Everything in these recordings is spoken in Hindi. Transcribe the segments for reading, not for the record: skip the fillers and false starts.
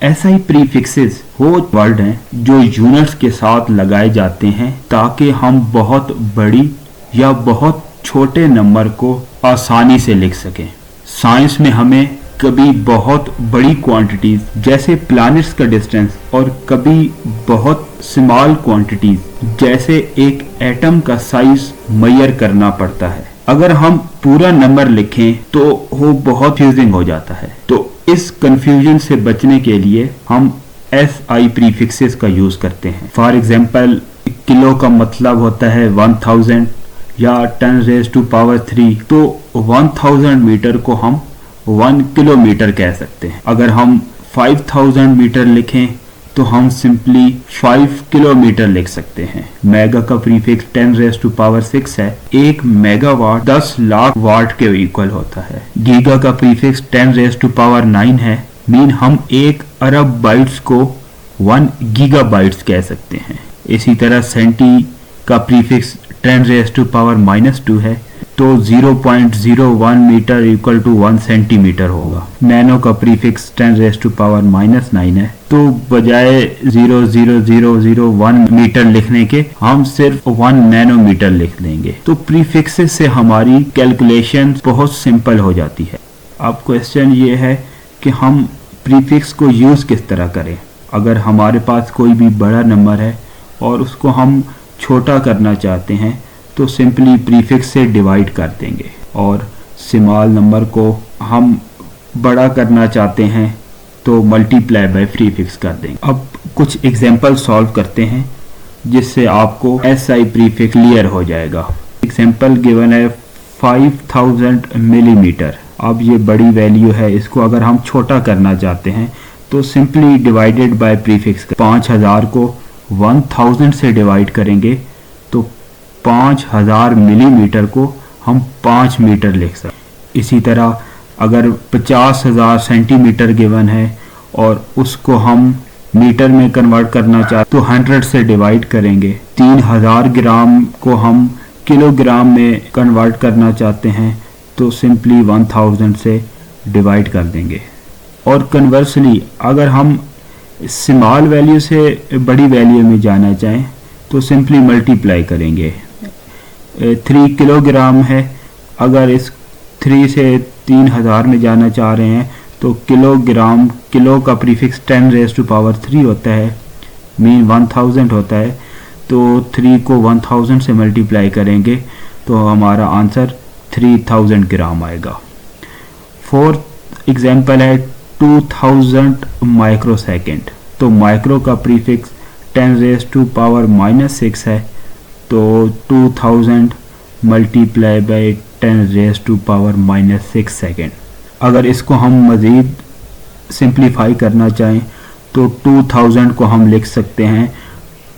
SI प्रीफिक्सेस वो वर्ड हैं जो यूनिट्स के साथ लगाए जाते हैं ताकि हम बहुत बड़ी या बहुत छोटे नंबर को आसानी से लिख सकें। साइंस में हमें कभी बहुत बड़ी क्वांटिटीज जैसे प्लैनेट्स का डिस्टेंस और कभी बहुत स्मॉल क्वांटिटीज जैसे एक एटम का साइज मेजर करना पड़ता है। अगर हम पूरा नंबर लिखें तो वो बहुत कंफ्यूजिंग हो जाता है। तो इस कंफ्यूजन से बचने के लिए हम SI प्रीफिक्सेस का यूज करते हैं। फॉर एग्जांपल किलो का मतलब होता है 1000 या 10⁻³ तो 1000 मीटर को हम 1 किलोमीटर कह सकते हैं। अगर हम 5000 मीटर लिखें तो हम सिंपली 5 किलोमीटर लिख सकते हैं। मेगा का प्रीफिक्स 10⁻6 है। 1 मेगावाट 10 लाख वाट के इक्वल होता है। गीगा का प्रीफिक्स 10⁻9 है। मीन हम 1 अरब बाइट्स को 1 गीगाबाइट्स कह सकते हैं। इसी तरह सेंटी का प्रीफिक्स 10⁻2 है तो 0.01 मीटर इक्वल टू 1 सेंटीमीटर होगा। नैनो का प्रीफिक्स 10⁻⁻9 है तो बजाय 0.0001 मीटर लिखने के हम सिर्फ 1 नैनोमीटर लिख लेंगे। तो प्रीफिक्सेस से हमारी कैलकुलेशन बहुत सिंपल हो जाती है। अब क्वेश्चन ये है कि हम प्रीफिक्स को यूज किस तरह करें। अगर हमारे पास कोई भी बड़ा नंबर है और उसको हम छोटा करना चाहते हैं तो सिंपली प्रीफिक्स से डिवाइड कर देंगे, और स्मॉल नंबर को हम बड़ा करना चाहते हैं तो मल्टीप्लाई बाय प्रीफिक्स कर देंगे। अब कुछ एग्जांपल सॉल्व करते हैं जिससे आपको SI प्रीफिक्स क्लियर हो जाएगा। एग्जांपल गिवन है 5000 मिलीमीटर। अब ये बड़ी वैल्यू है, इसको अगर हम छोटा करना चाहते हैं तो सिंपली डिवाइडेड बाय प्रीफिक्स। 5000 को 1000 से डिवाइड करेंगे तो 5000 मिलीमीटर को हम 5 मीटर लिख सकते। इसी तरह अगर 50,000 सेंटीमीटर गिवन है और उसको हम मीटर में कन्वर्ट करना चाहते तो 100 से डिवाइड करेंगे। 3000 ग्राम को हम किलोग्राम में कन्वर्ट करना चाहते हैं तो सिंपली 1000 से डिवाइड कर देंगे। और कन्वर्सली अगर हम स्मॉल वैल्यू से बड़ी वैल्यू में जाना चाहें तो सिंपली मल्टीप्लाई करेंगे। 3 किलोग्राम है, अगर इस 3 से 3000 में जाना चाह रहे हैं तो किलोग्राम, किलो का प्रीफिक्स 10⁻³ होता है, मीन 1000 होता है। तो 3 को 1000 से मल्टीप्लाई करेंगे तो हमारा आंसर 3000 ग्राम आएगा। फोर्थ एग्जांपल है 2000 माइक्रोसेकंड। तो माइक्रो का प्रीफिक्स 10⁻⁻6 है तो 2000 मल्टीप्लाई बाय 10⁻⁻6 सेकेंड। अगर इसको हम मज़ीद सिंप्लीफाई करना चाहें तो 2000 को हम लिख सकते हैं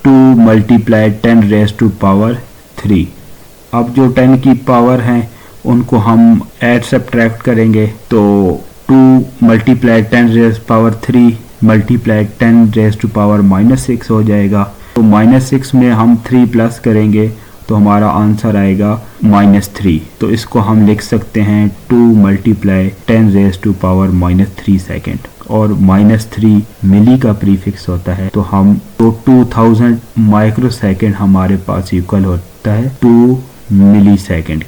2 मल्टीप्लाई 10⁻3। अब जो 10 की पावर हैं उनको हम ऐड सब्ट्रैक्ट करेंगे तो 2 मल्टीप्लाई 10⁻3 मल्टीप्लाई 10⁻⁻6 हो जाएगा। तो -6 में हम 3 प्लस करेंगे तो हमारा आंसर आएगा -3। तो इसको हम लिख सकते हैं 2 मल्टीप्लाई 10⁻³ सेकेंड, और -3 मिली का प्रीफिक्स होता है तो हम 2000 माइक्रोसेकंड हमारे पास इक्वल होता है 2 मिली सेकेंड।